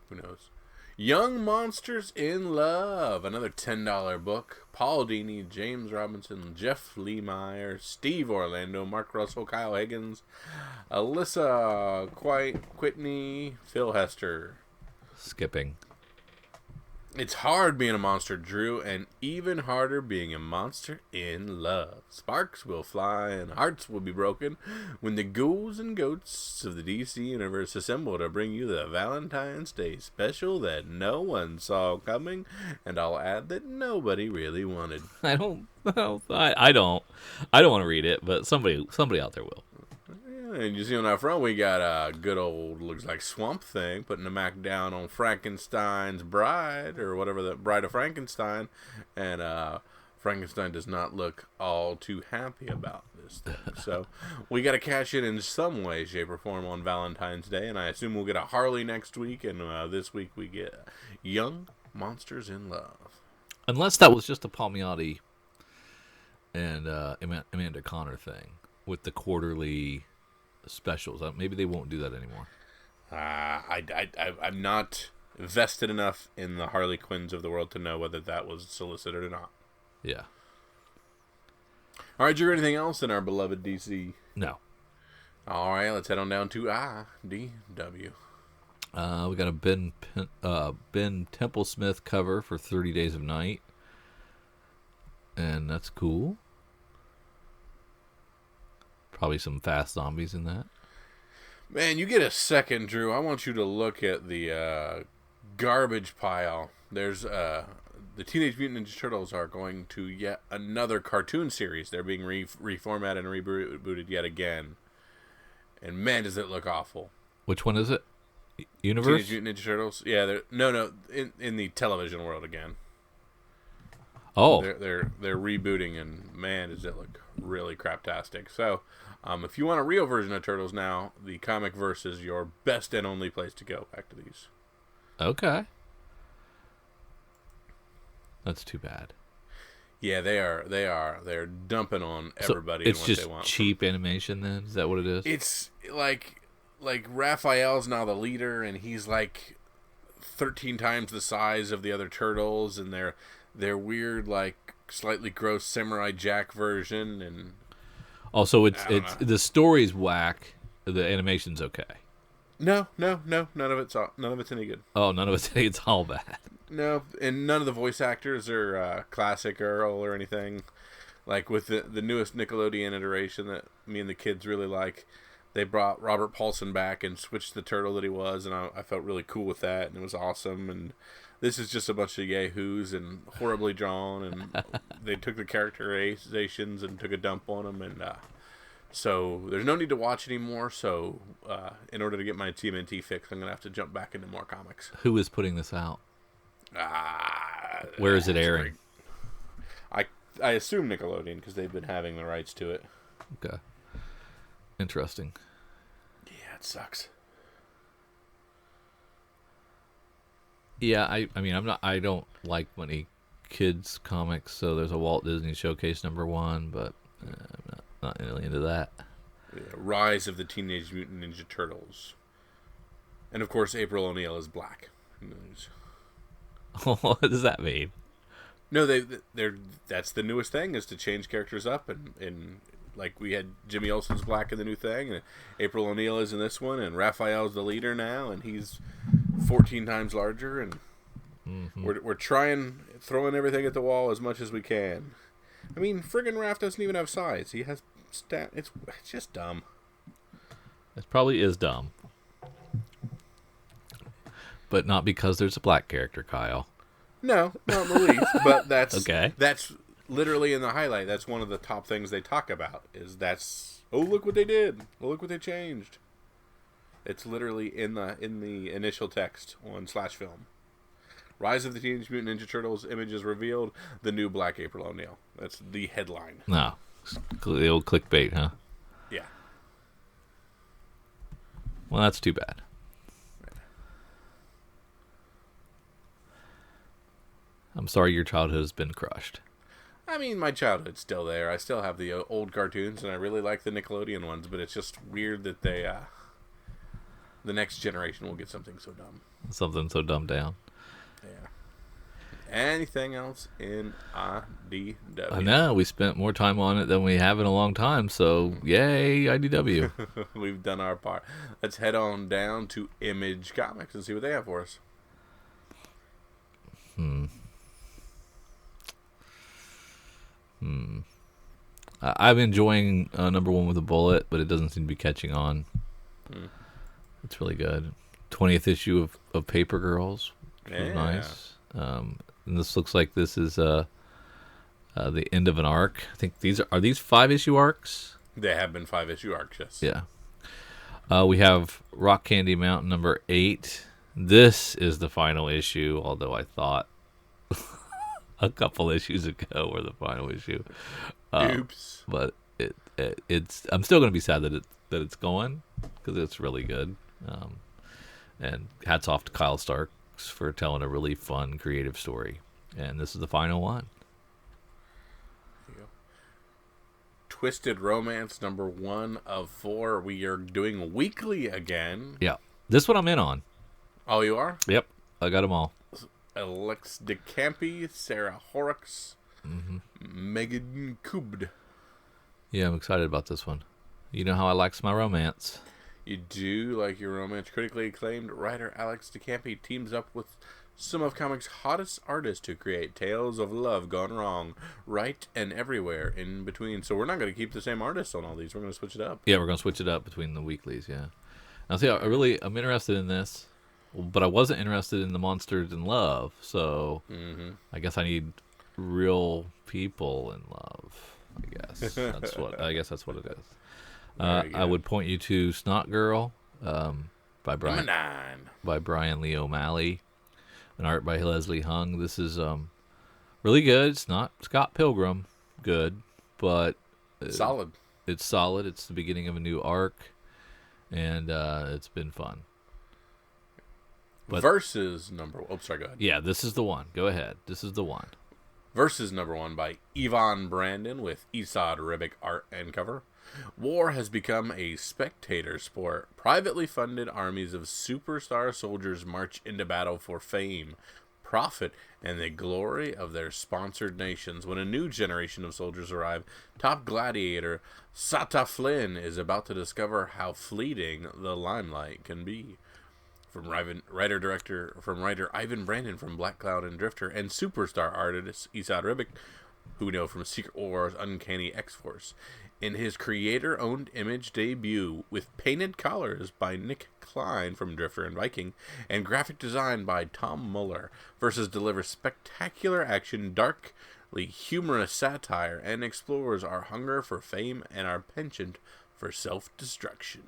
Who knows? Young Monsters in Love, another $10 book. Paul Dini, James Robinson, Jeff Lemire, Steve Orlando, Mark Russell, Kyle Higgins, Alyssa Whitney, Phil Hester. Skipping. It's hard being a monster, Drew, and even harder being a monster in love. Sparks will fly and hearts will be broken when the ghouls and goats of the DC Universe assemble to bring you the Valentine's Day special that no one saw coming, and I'll add that nobody really wanted. I don't want to read it, but somebody out there will. And you see on our front, we got a good old, looks like Swamp Thing, putting the Mac down on Frankenstein's bride, or whatever, the Bride of Frankenstein. And Frankenstein does not look all too happy about this thing. So we got to cash in some way, shape, or form on Valentine's Day. And I assume we'll get a Harley next week. And this week we get Young Monsters in Love. Unless that was just a Palmiotti and Amanda Connor thing with the quarterly specials. Maybe they won't do that anymore. I'm not vested enough in the Harley Quinns of the world to know whether that was solicited or not. Yeah. All right, Drew, anything else in our beloved DC? No. All right, let's head on down to IDW. We got a Ben Templesmith cover for 30 Days of Night. And that's cool. Probably some fast zombies in that. Man, you get a second, Drew. I want you to look at the garbage pile. There's the Teenage Mutant Ninja Turtles are going to yet another cartoon series. They're being reformatted and rebooted yet again. And man, does it look awful. Which one is it? Universe? Teenage Mutant Ninja Turtles. Yeah, no, in the television world again. Oh, they're rebooting, and man, does it look really craptastic. So, if you want a real version of Turtles now, the comic verse is your best and only place to go back to these. Okay, that's too bad. Yeah, they're dumping on everybody. So it's and what just they want cheap animation. Then is that what it is? It's like Raphael's now the leader, and he's like 13 times the size of the other turtles, and they're weird, like slightly gross Samurai Jack version, and also it's the story's whack. The animation's okay. No, none of it's any good. Oh, none of it's all bad. No, and none of the voice actors are classic Earl or anything. Like with the newest Nickelodeon iteration that me and the kids really like, they brought Robert Paulson back and switched the turtle that he was, and I felt really cool with that, and it was awesome. And this is just a bunch of yahoos and horribly drawn, and they took the characterizations and took a dump on them, and so there's no need to watch anymore. So in order to get my TMNT fix, I'm gonna have to jump back into more comics. Who is putting this out? Where is it airing? I assume Nickelodeon, because they've been having the rights to it. Okay. Interesting. Yeah, it sucks. Yeah, I mean, I don't like many kids comics, so there's a Walt Disney Showcase #1, but I'm not really into that. Yeah, Rise of the Teenage Mutant Ninja Turtles. And of course, April O'Neil is black. What does that mean? No, they're that's the newest thing, is to change characters up, and like we had Jimmy Olsen's black in the new thing, and April O'Neil is in this one, and Raphael's the leader now, and he's 14 times larger, and we're throwing everything at the wall as much as we can. I mean, friggin' Raph doesn't even have size. He has it's just dumb. It probably is dumb. But not because there's a black character, Kyle. No, not in the least. But that's okay. That's literally in the highlight. That's one of the top things they talk about. Oh, look what they did. Oh, look what they changed. It's literally in the initial text on /film. Rise of the Teenage Mutant Ninja Turtles, images revealed. The new Black April O'Neil. That's the headline. No, the old clickbait, huh? Yeah. Well, that's too bad. I'm sorry your childhood has been crushed. I mean, my childhood's still there. I still have the old cartoons, and I really like the Nickelodeon ones, but it's just weird that the next generation will get something so dumb. Something so dumbed down. Yeah. Anything else in IDW? I know. We spent more time on it than we have in a long time, so yay, IDW. We've done our part. Let's head on down to Image Comics and see what they have for us. I'm enjoying #1 with a bullet, but it doesn't seem to be catching on. It's really good. 20th issue of Paper Girls. Really nice. And this looks like this is the end of an arc. I think these 5-issue arcs? They have been 5-issue arcs, yes. Yeah. We have Rock Candy Mountain #8. This is the final issue, although I thought a couple issues ago were the final issue. Oops. But it's I'm still going to be sad that it's going, because it's really good. And hats off to Kyle Starks for telling a really fun, creative story. And this is the final one. There you go. Twisted Romance #1 of 4. We are doing weekly again. Yeah. This one I'm in on. Oh, you are? Yep. I got them all. Alex DeCampi, Sarah Horrocks, Megan Kubd. Yeah, I'm excited about this one. You know how I like my romance. You do like your romance. Critically acclaimed writer Alex DeCampi teams up with some of comics' hottest artists to create tales of love gone wrong, right and everywhere in between. So we're not going to keep the same artists on all these. We're going to switch it up. Yeah, we're going to switch it up between the weeklies, yeah. Now, see, I'm interested in this, but I wasn't interested in the Monsters in Love, so I guess I need real people in love, I guess. I guess that's what it is. I would point you to Snot Girl by Brian Lee O'Malley, and art by Leslie Hung. This is really good. It's not Scott Pilgrim good, but solid. It's solid. It's the beginning of a new arc, and it's been fun. But, Versus sorry, go ahead. Yeah, this is the one. Go ahead. This is the one. Versus #1 by Yvonne Brandon with Esad Ribic art and cover. War has become a spectator sport. Privately funded armies of superstar soldiers march into battle for fame, profit, and the glory of their sponsored nations. When a new generation of soldiers arrive, top gladiator Sata Flynn is about to discover how fleeting the limelight can be. From writer Ivan Brandon from Black Cloud and Drifter, and superstar artist Esad Ribic, who we know from Secret Wars Uncanny X-Force, in his creator-owned Image debut with painted collars by Nick Klein from Drifter and Viking, and graphic design by Tom Muller, versus delivers spectacular action, darkly humorous satire, and explores our hunger for fame and our penchant for self-destruction.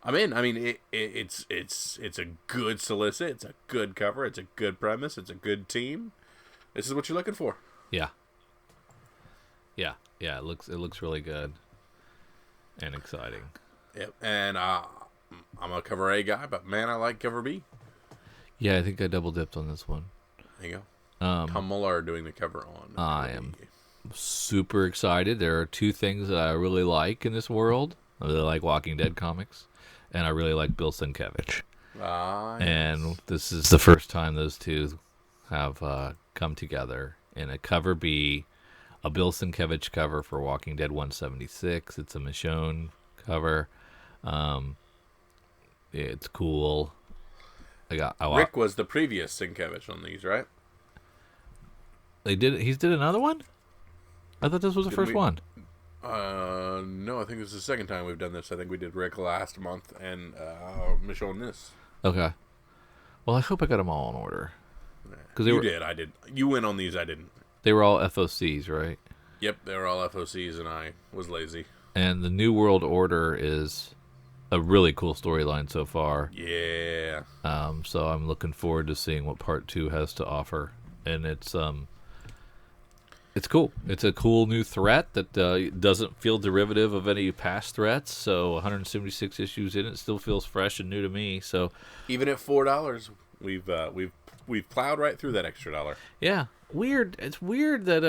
I'm in. I mean, it's a good solicit. It's a good cover. It's a good premise. It's a good team. This is what you're looking for. Yeah. It looks really good and exciting. Yep. And I'm a cover A guy, but man, I like cover B. Yeah, I think I double dipped on this one. There you go. Tom Muller doing the cover on. I am super excited. There are two things that I really like in this world. I really like Walking Dead comics, and I really like Bill Sienkiewicz. Yes. And this is the first time those two have come together in a cover B, a Bill Sienkiewicz cover for Walking Dead 176. It's a Michonne cover. It's cool. Rick was the previous Sienkiewicz on these, right? He did another one? I thought this was the first one. No, I think this is the second time we've done this. I think we did Rick last month and Michonne this. Okay. Well, I hope I got them all in order. You did. I did. You went on these. I didn't. They were all FOCs, right? Yep, they were all FOCs, and I was lazy. And the New World Order is a really cool storyline so far. Yeah. So I'm looking forward to seeing what Part 2 has to offer. And it's cool. It's a cool new threat that doesn't feel derivative of any past threats. So 176 issues in, it still feels fresh and new to me. So even at $4, we've plowed right through that extra $1. Yeah, weird. It's weird that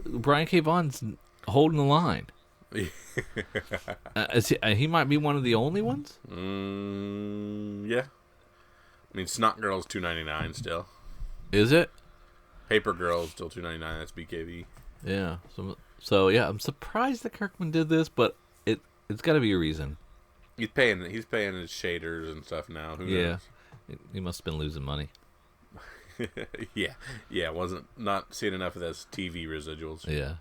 Brian K. Vaughan's holding the line. He might be one of the only ones. Yeah. I mean, Snot Girl's $2.99 still. Is it? Paper Girl's still $2.99. That's BKV. Yeah. So yeah, I'm surprised that Kirkman did this, but it's got to be a reason. He's paying his shaders and stuff now. Who knows? He must have been losing money. Yeah. Wasn't not seeing enough of those TV residuals. Yeah.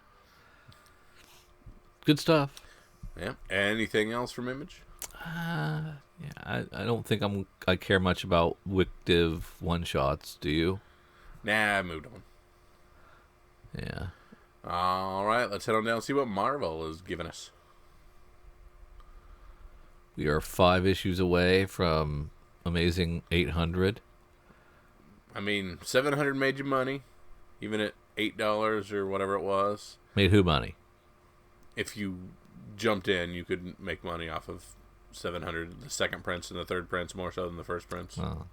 Good stuff. Yeah. Anything else from Image? Yeah. I don't think I care much about Wictive one shots. Do you? Nah, I moved on. Yeah. All right, let's head on down and see what Marvel is giving us. We are 5 issues away from Amazing 800. I mean, 700 made you money, even at $8 or whatever it was. Made who money? If you jumped in, you could make money off of 700, the second prints and the third prints more so than the first prints. Oh.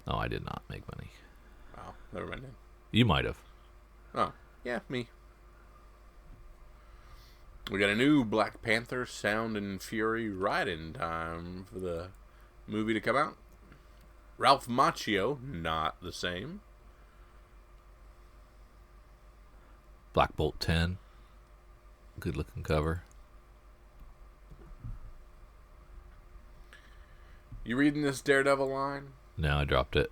No, I did not make money. Oh, never mind then. You might have. Oh, yeah, me. We got a new Black Panther Sound and Fury right in time for the movie to come out. Ralph Macchio, not the same. Black Bolt 10. Good looking cover. You reading this Daredevil line? No, I dropped it.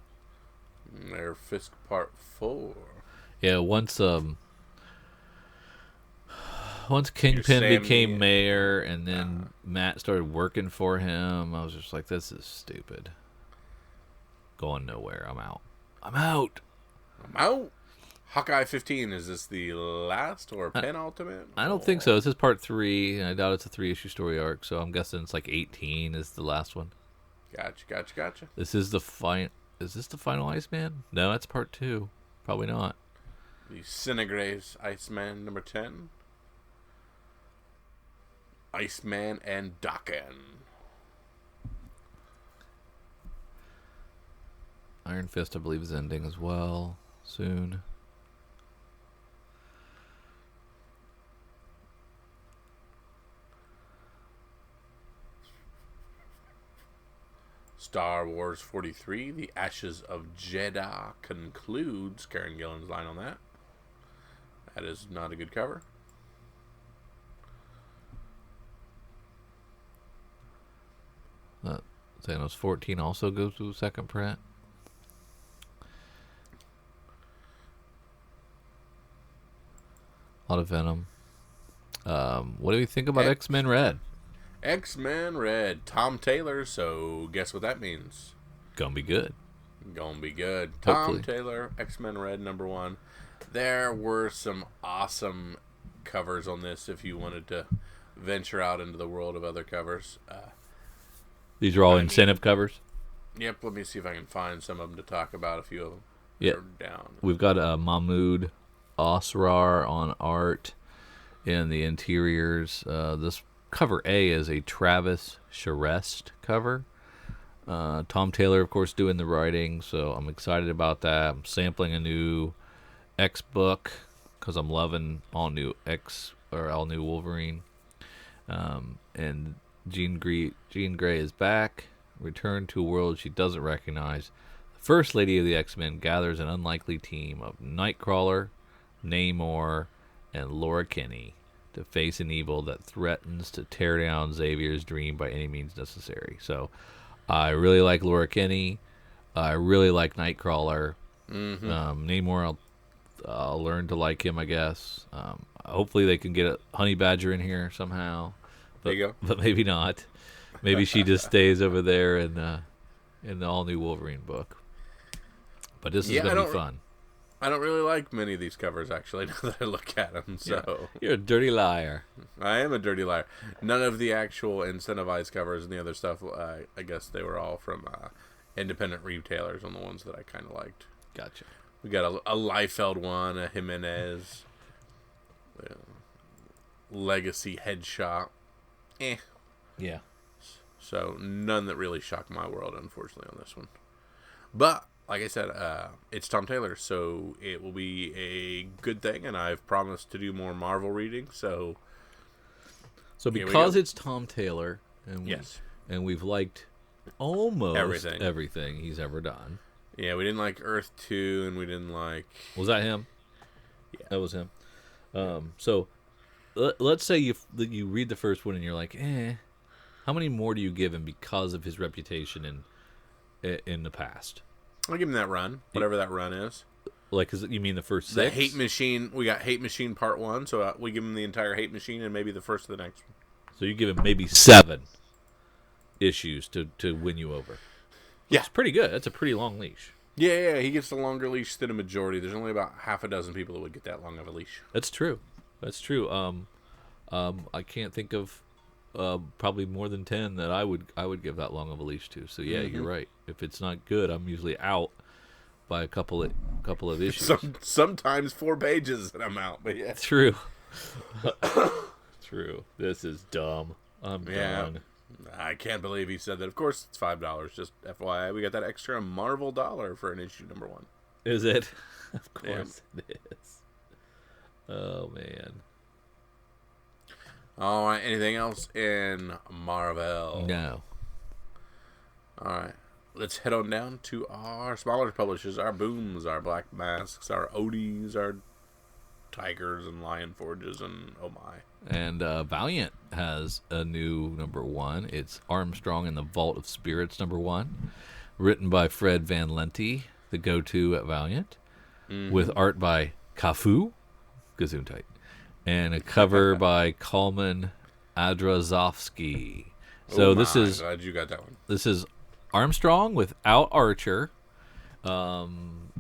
Their Fisk Part 4. Yeah, once Kingpin became mayor and then Matt started working for him, I was just like, this is stupid. Going nowhere. I'm out. Hawkeye 15, is this the last or penultimate? I don't think so. This is part 3, and I doubt it's a 3-issue story arc, so I'm guessing it's like 18 is the last one. Gotcha. This is the Is this the final Iceman? No, that's part 2. Probably not. The Cinegraves Iceman number 10. Iceman and Daken. Iron Fist, I believe, is ending as well soon. Star Wars 43, The Ashes of Jeddah concludes. Karen Gillan's line on that. That is not a good cover. Thanos 14 also goes to the second print. A lot of Venom. What do we think about X-Men Red? X-Men Red. Tom Taylor, so guess what that means? Gonna be good. Gonna be good. Hopefully. Tom Taylor, X-Men Red #1. There were some awesome covers on this if you wanted to venture out into the world of other covers. These are all incentive covers? Yep, let me see if I can find some of them to talk about. A few of them. Yeah. Down. We've got Mahmoud Asrar on art in the interiors. This cover A is a Travis Charest cover. Tom Taylor, of course, doing the writing, so I'm excited about that. I'm sampling a new X book because I'm loving all new Wolverine. And Jean Grey is back, returned to a world she doesn't recognize. The First Lady of the X-Men gathers an unlikely team of Nightcrawler, Namor, and Laura Kinney to face an evil that threatens to tear down Xavier's dream by any means necessary. So I really like Laura Kinney. I really like Nightcrawler. Namor, I'll learn to like him, I guess. Hopefully they can get a Honey Badger in here somehow. There you go. But maybe not. Maybe she just stays over there in the all-new Wolverine book. But this is going to be fun. I don't really like many of these covers, actually, now that I look at them. So yeah. You're a dirty liar. I am a dirty liar. None of the actual incentivized covers and the other stuff, I guess they were all from independent retailers on the ones that I kind of liked. Gotcha. We got a Liefeld one, a Jimenez, Legacy Headshot. Yeah. So none that really shocked my world, unfortunately, on this one. But like I said, it's Tom Taylor, so it will be a good thing, and I've promised to do more Marvel reading. So because it's Tom Taylor, and yes, and we've liked almost everything he's ever done. Yeah, we didn't like Earth 2, and we didn't like. Was that him? Yeah, that was him. So let's say you read the first one and you're like, how many more do you give him because of his reputation in the past? I'll give him that run, whatever that run is. Like, you mean the first 6? The Hate Machine, we got Hate Machine Part 1, so we give him the entire Hate Machine and maybe the first of the next one. So you give him maybe 7 issues to win you over. Yeah. It's pretty good. That's a pretty long leash. Yeah, he gets the longer leash than a majority. There's only about half a dozen people that would get that long of a leash. That's true. I can't think of probably more than 10 that I would give that long of a leash to. So yeah, you're right. If it's not good, I'm usually out by a couple of issues. Sometimes 4 pages and I'm out. But yeah, true. True. This is dumb. I'm done. I can't believe he said that. Of course, it's $5. Just FYI, we got that extra Marvel dollar for an issue #1. Is it? Of course it is. Oh man. All right. Anything else in Marvel? No. All right. Let's head on down to our smaller publishers, our Booms, our Black Masks, our Odies, our Tigers and Lion Forges, and oh my. And Valiant has a new #1. It's Armstrong and the Vault of Spirits #1, written by Fred Van Lente, the go-to at Valiant, with art by Cafu, Gesundheit, and a cover by Kalman Adrazovsky. So this is glad you got that one. This is Armstrong without Archer.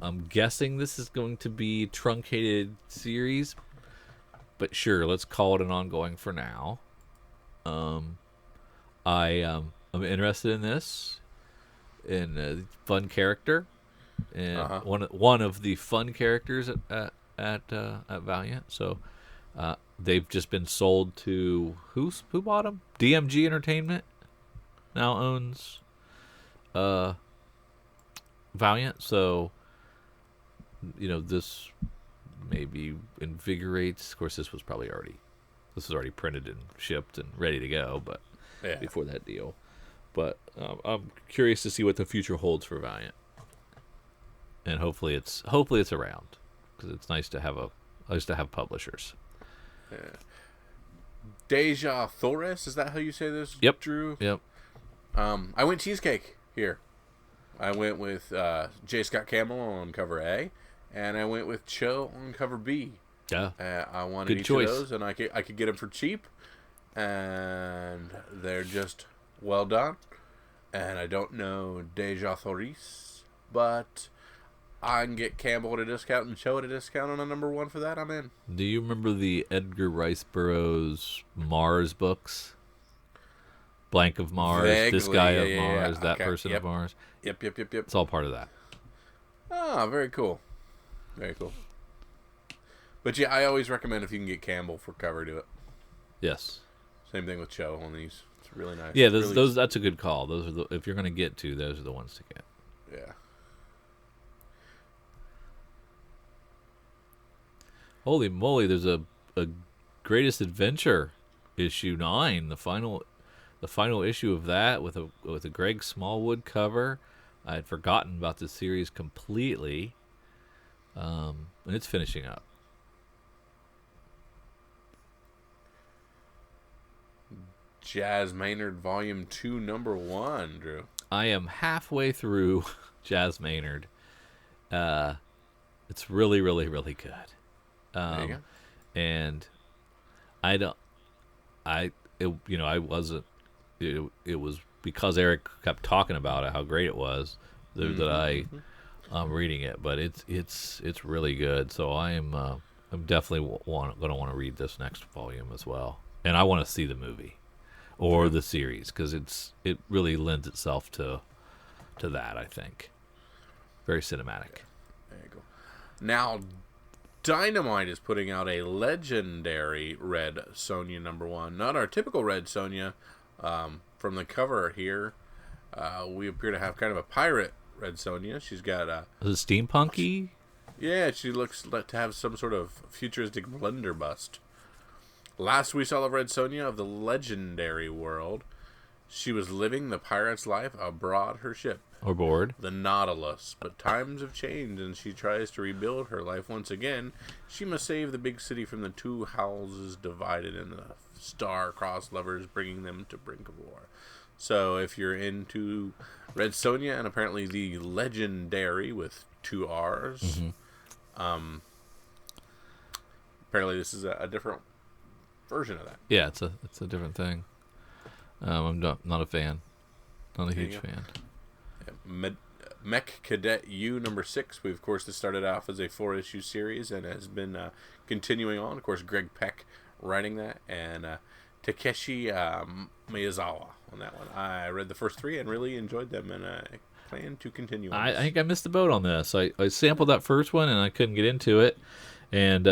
I'm guessing this is going to be a truncated series, but sure, let's call it an ongoing for now. I'm interested in this, in a fun character, and one of the fun characters at Valiant. So they've just been sold to who bought them? DMG Entertainment now owns Valiant, so this maybe invigorates. Of course, this was already printed and shipped and ready to go, but before that deal. But I'm curious to see what the future holds for Valiant, and hopefully it's around, because it's nice to have publishers. Yeah. Deja Torres, is that how you say this? Yep. Drew. Yep. I went cheesecake here. I went with J. Scott Campbell on cover A, and I went with Cho on cover B. Yeah. I wanted Good each choice. of those, and I could get them for cheap, and they're just well done. And I don't know Deja Thoris, but I can get Campbell at a discount and Cho at a discount on a number one for that. I'm in. Do you remember the Edgar Rice Burroughs Mars books? Blank of Mars, Vaguely, this guy of yeah. Mars, that Okay, person yep. of Mars. Yep. It's all part of that. Ah, very cool. Very cool. But yeah, I always recommend if you can get Campbell for cover, do it. Yes. Same thing with Cho on these. It's really nice. Yeah, really, those that's a good call. Those are if you're going to get two, those are the ones to get. Yeah. Holy moly, there's a Greatest Adventure issue 9, the final issue of that with a Greg Smallwood cover. I had forgotten about this series completely. And it's finishing up. Jazz Maynard Volume 2, Number 1, Drew. I am halfway through Jazz Maynard. It's really, really, really good. There you go. And I wasn't. It was because Eric kept talking about it, how great it was, that I'm reading it. But it's really good. So I'm definitely going to want to read this next volume as well, and I want to see the movie or the series because it really lends itself to that. I think very cinematic. There you go. Now, Dynamite is putting out a legendary Red Sonja number 1. Not our typical Red Sonja. From the cover here, we appear to have kind of a pirate Red Sonja. She's got Is it steampunky? Yeah, she looks to have some sort of futuristic blunderbuss. Last we saw of Red Sonja of the legendary world, she was living the pirate's life aboard her ship. Or bored? The Nautilus. But times have changed, and she tries to rebuild her life once again. She must save the big city from the two houses divided and the star-crossed lovers, bringing them to brink of war. So if you're into Red Sonja, and apparently the legendary with 2 R's, apparently this is a different version of that. Yeah, it's a different thing. I'm not a fan. Not a huge fan. Mech Cadet U number 6. We, of course, this started off as a 4-issue series and has been continuing on. Of course, Greg Peck writing that, and Takeshi Miyazawa on that one. I read the first 3 and really enjoyed them, and I plan to continue on I this. think I missed the boat on this. I sampled that first one, and I couldn't get into it, and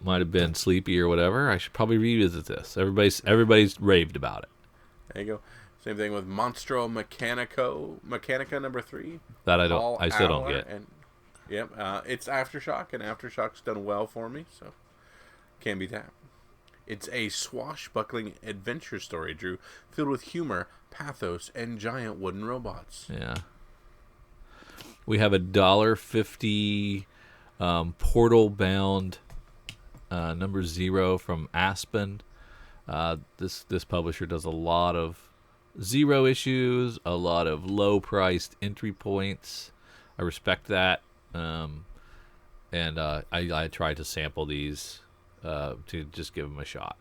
might have been sleepy or whatever. I should probably revisit this. Everybody's raved about it. There you go. Same thing with Monstro Mechanica number 3. That I still don't Hour, get. And, yep, it's Aftershock, and Aftershock's done well for me, so can't beat that. It's a swashbuckling adventure story, Drew, filled with humor, pathos, and giant wooden robots. Yeah. We have $1.50 portal-bound number 0 from Aspen. This publisher does a lot of 0 issues, a lot of low-priced entry points. I respect that, and I try to sample these to just give them a shot.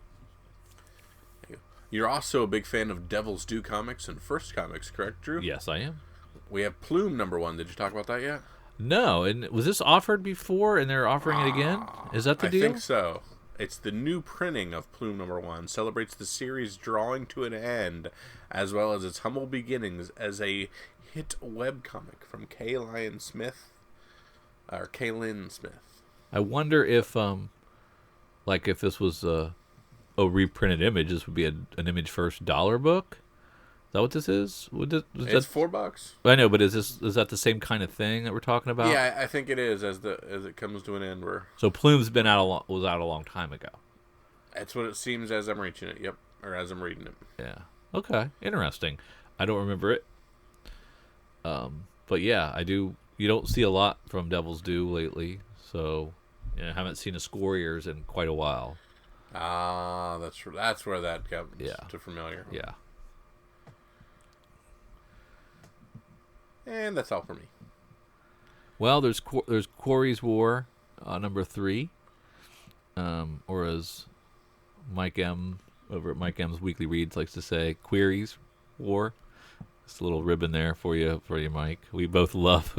You're also a big fan of Devil's Due comics and First Comics, correct, Drew? Yes, I am. We have Plume number 1. Did you talk about that yet? No, and was this offered before, and they're offering it again? Is that the deal? I think so. It's the new printing of Plume number 1. Celebrates the series drawing to an end, as well as its humble beginnings as a hit webcomic from Kaylin Smith. I wonder if if this was a reprinted image, this would be an Image First dollar book. Is that what this is? It's $4. I know, but is that the same kind of thing that we're talking about? Yeah, I think it is. As it comes to an end, so Plume's was out a long time ago. That's what it seems as I'm reaching it. Yep, or as I'm reading it. Yeah. Okay. Interesting. I don't remember it. But yeah, I do. You don't see a lot from Devil's Due lately, so I haven't seen a Scorriers in quite a while. Ah, that's where that comes to familiar. Yeah. And that's all for me. Well, there's Quarry's War, number 3. or as Mike M over at Mike M's Weekly Reads likes to say, queries war. Just a little ribbon there for you, Mike. We both love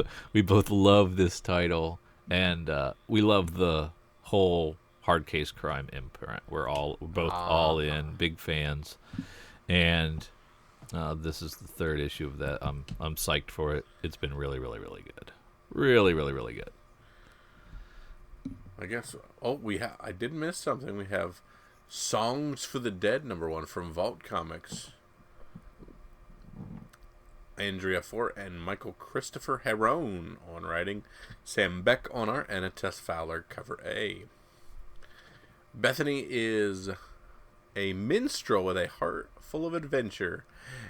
this title, and we love the whole hard case crime imprint. We're both all in, big fans, and this is the third issue of that. I'm psyched for it. It's been really, really, really good. Really, really, really good. I guess. Oh, I did miss something. We have Songs for the Dead #1 from Vault Comics. Andrea Fort and Michael Christopher Herone on writing, Sam Beck on art, and a Tess Fowler cover A. Bethany is a minstrel with a heart full of adventure,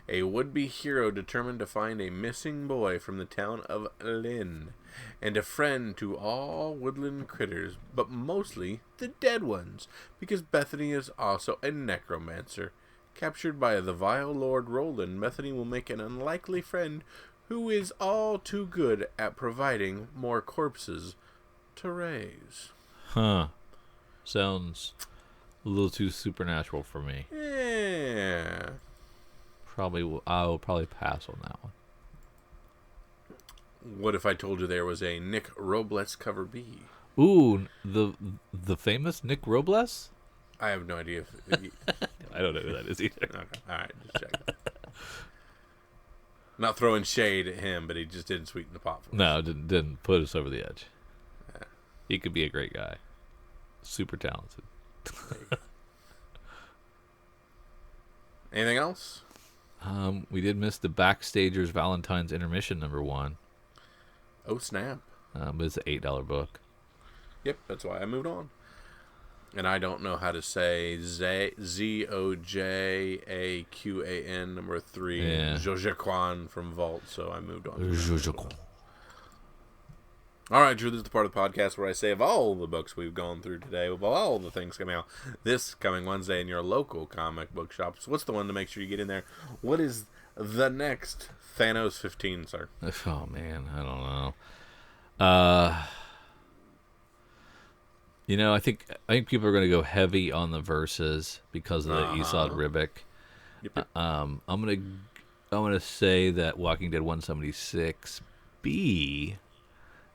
a would-be hero determined to find a missing boy from the town of Lynn, and a friend to all woodland critters, but mostly the dead ones, because Bethany is also a necromancer. Captured by the vile Lord Roland, Bethany will make an unlikely friend who is all too good at providing more corpses to raise. Huh. Sounds a little too supernatural for me. Yeah. I will probably pass on that one. What if I told you there was a Nick Robles cover B? Ooh, the famous Nick Robles? I have no idea if... I don't know who that is either. Okay, alright, just check. Not throwing shade at him, but he just didn't sweeten the pot for us. No, didn't put us over the edge. Yeah. He could be a great guy. Super talented. Anything else? We did miss the Backstagers Valentine's Intermission #1. Oh, snap. But it's an $8 book. Yep, that's why I moved on. And I don't know how to say ZOJAQAN #3, yeah. Jojaquan from Vault, so I moved on. Jojaquan. All right, Drew, this is the part of the podcast where I say of all the books we've gone through today, of all the things coming out this coming Wednesday in your local comic book shops, what's the one to make sure you get in there? What is the next Thanos 15, sir? Oh, man, I don't know. I think people are going to go heavy on the verses because of the Esad Ribic. Yep. I'm gonna say that Walking Dead 176B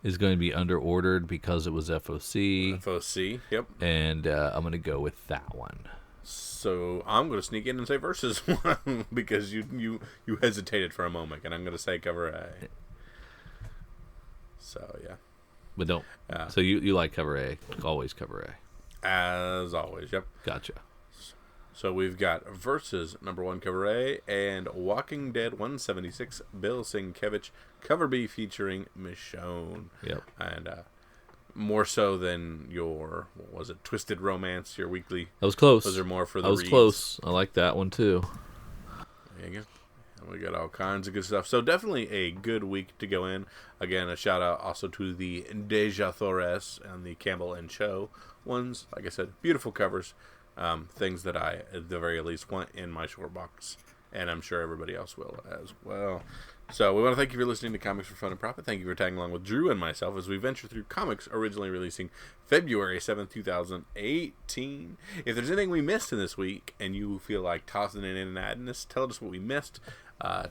is going to be underordered because it was FOC. FOC, yep. And I'm going to go with that one. So I'm going to sneak in and say versus one because you hesitated for a moment, and I'm going to say cover A. So yeah. But don't. So you like cover A? Always cover A. As always, yep. Gotcha. So we've got Versus #1 cover A and Walking Dead 176 Bill Sienkiewicz cover B featuring Michonne. Yep. And more so than your, what was it, Twisted Romance, your weekly. That was close. Those are more for the reads. Close. I like that one too. There you go. And we got all kinds of good stuff. So definitely a good week to go in. Again, a shout out also to the Deja Torres and the Campbell and Cho ones. Like I said, beautiful covers. Things that I, at the very least, want in my short box. And I'm sure everybody else will as well. So we want to thank you for listening to Comics for Fun and Profit. Thank you for tagging along with Drew and myself as we venture through comics originally releasing February 7th, 2018. If there's anything we missed in this week and you feel like tossing it in and adding us, telling us what we missed,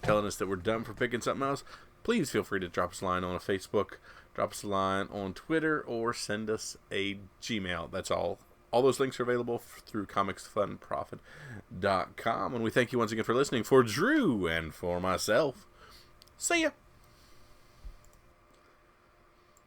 telling us that we're dumb for picking something else, please feel free to drop us a line on Facebook, drop us a line on Twitter, or send us a Gmail. That's all. All those links are available through comicsfunprofit.com. And we thank you once again for listening. For Drew and for myself, see ya.